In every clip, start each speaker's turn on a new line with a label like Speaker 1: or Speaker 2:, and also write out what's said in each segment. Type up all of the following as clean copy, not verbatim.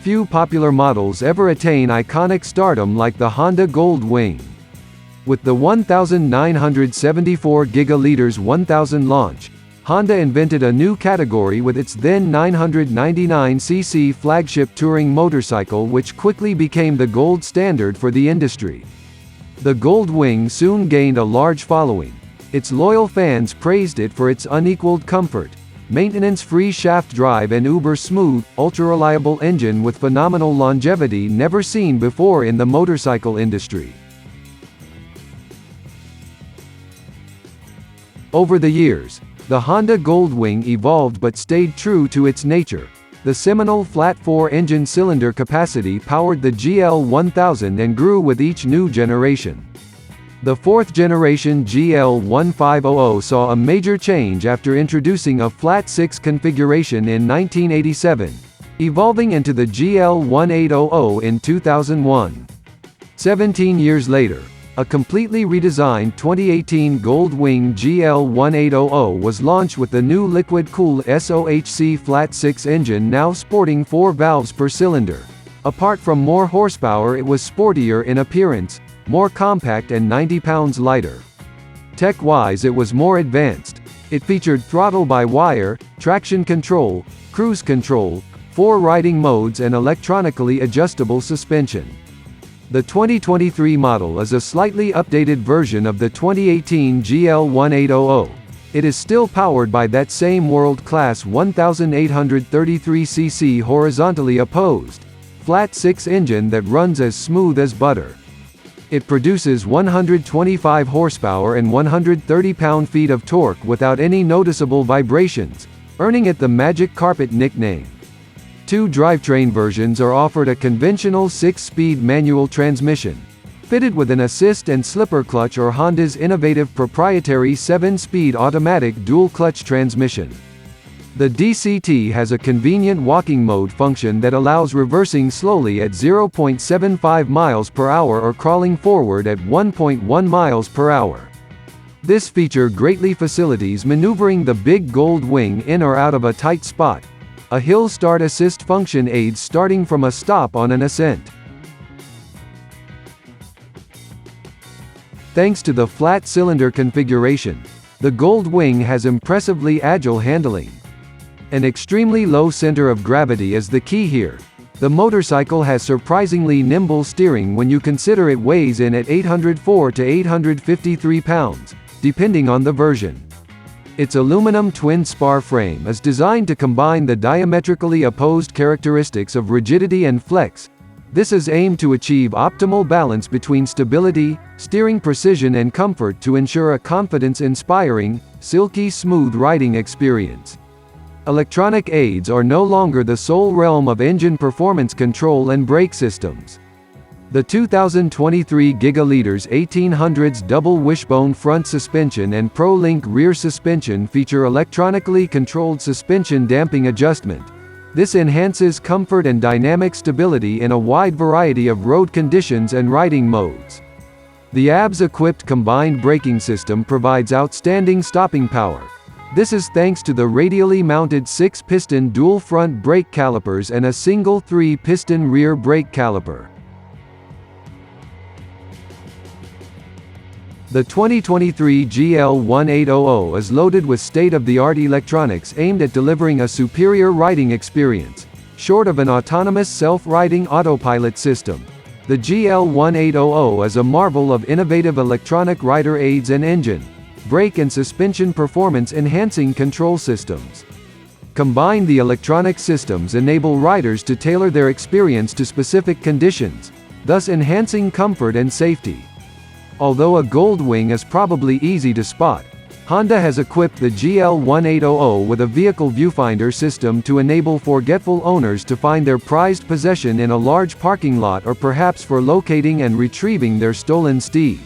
Speaker 1: few popular models ever attain iconic stardom like the Honda Gold Wing. With the 1974 gigaliters 1000 launch, Honda invented a new category with its then 999cc flagship touring motorcycle, which quickly became the gold standard for the industry. The Gold Wing soon gained a large following. Its loyal fans praised it for its unequaled comfort, maintenance-free shaft drive and uber-smooth, ultra-reliable engine with phenomenal longevity never seen before in the motorcycle industry. Over the years, the Honda Goldwing evolved but stayed true to its nature. The seminal flat 4-engine cylinder capacity powered the GL1000 and grew with each new generation. The fourth-generation GL1500 saw a major change after introducing a flat 6 configuration in 1987, evolving into the GL1800 in 2001. 17 years later, a completely redesigned 2018 Gold Wing GL1800 was launched with the new liquid-cooled SOHC flat 6 engine, now sporting 4 valves per cylinder. Apart from more horsepower, it was sportier in appearance, more compact and 90 pounds lighter. Tech-wise, it was more advanced. It featured throttle-by-wire, traction control, cruise control, 4 riding modes and electronically adjustable suspension. The 2023 model is a slightly updated version of the 2018 GL1800. It is still powered by that same world-class 1833cc horizontally opposed, flat 6 engine that runs as smooth as butter. It produces 125 horsepower and 130 pound-feet of torque without any noticeable vibrations, earning it the Magic Carpet nickname. 2 drivetrain versions are offered: a conventional 6-speed manual transmission, fitted with an assist and slipper clutch, or Honda's innovative proprietary 7-speed automatic dual-clutch transmission. The DCT has a convenient walking mode function that allows reversing slowly at 0.75 miles per hour or crawling forward at 1.1 miles per hour. This feature greatly facilitates maneuvering the big Gold Wing in or out of a tight spot. A hill start assist function aids starting from a stop on an ascent. Thanks to the flat cylinder configuration, the Gold Wing has impressively agile handling. An extremely low center of gravity is the key here. The motorcycle has surprisingly nimble steering when you consider it weighs in at 804 to 853 pounds, depending on the version. Its aluminum twin spar frame is designed to combine the diametrically opposed characteristics of rigidity and flex. This is aimed to achieve optimal balance between stability, steering precision and comfort to ensure a confidence-inspiring, silky smooth riding experience. Electronic aids are no longer the sole realm of engine performance control and brake systems. The 2023 gigaliters 1800's double wishbone front suspension and Pro-Link rear suspension feature electronically controlled suspension damping adjustment. This enhances comfort and dynamic stability in a wide variety of road conditions and riding modes. The ABS-equipped combined braking system provides outstanding stopping power. This is thanks to the radially mounted 6-piston dual front brake calipers and a single 3-piston rear brake caliper. The 2023 GL1800 is loaded with state-of-the-art electronics aimed at delivering a superior riding experience. Short of an autonomous self-riding autopilot system, the GL1800 is a marvel of innovative electronic rider aids and engine, brake and suspension performance-enhancing control systems. Combined, the electronic systems enable riders to tailor their experience to specific conditions, thus enhancing comfort and safety. Although a Gold Wing is probably easy to spot, Honda has equipped the GL1800 with a vehicle viewfinder system to enable forgetful owners to find their prized possession in a large parking lot, or perhaps for locating and retrieving their stolen steed.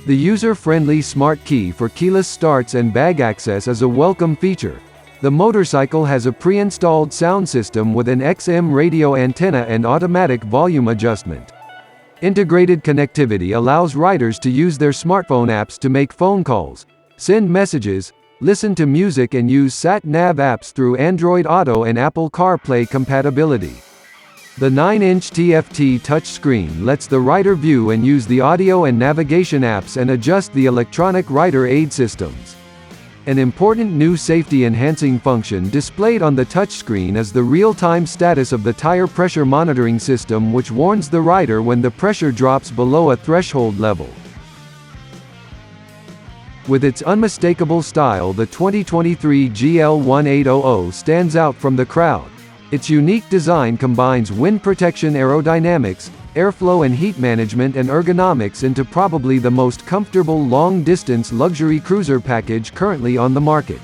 Speaker 1: The user-friendly smart key for keyless starts and bag access is a welcome feature. The motorcycle has a pre-installed sound system with an XM radio antenna and automatic volume adjustment. Integrated connectivity allows riders to use their smartphone apps to make phone calls, send messages, listen to music and use sat-nav apps through Android Auto and Apple CarPlay compatibility. The 9-inch TFT touchscreen lets the rider view and use the audio and navigation apps and adjust the electronic rider aid systems. An important new safety-enhancing function displayed on the touchscreen is the real-time status of the tire pressure monitoring system, which warns the rider when the pressure drops below a threshold level. With its unmistakable style, the 2023 GL1800 stands out from the crowd. Its unique design combines wind protection, aerodynamics, airflow and heat management and ergonomics into probably the most comfortable long-distance luxury cruiser package currently on the market.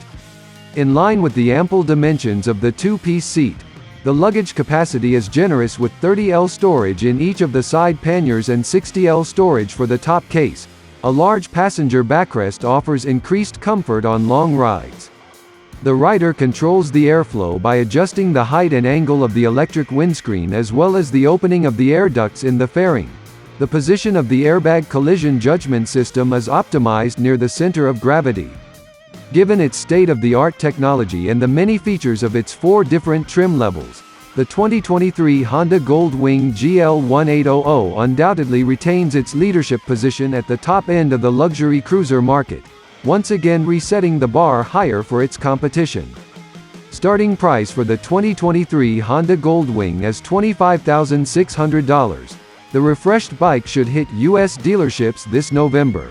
Speaker 1: In line with the ample dimensions of the two-piece seat, the luggage capacity is generous with 30L storage in each of the side panniers and 60L storage for the top case. A large passenger backrest offers increased comfort on long rides. The rider controls the airflow by adjusting the height and angle of the electric windscreen as well as the opening of the air ducts in the fairing. The position of the airbag collision judgment system is optimized near the center of gravity. Given its state-of-the-art technology and the many features of its 4 different trim levels, the 2023 Honda Gold Wing GL1800 undoubtedly retains its leadership position at the top end of the luxury cruiser market, once again resetting the bar higher for its competition. Starting price for the 2023 Honda Goldwing is $25,600. The refreshed bike should hit U.S. dealerships this November.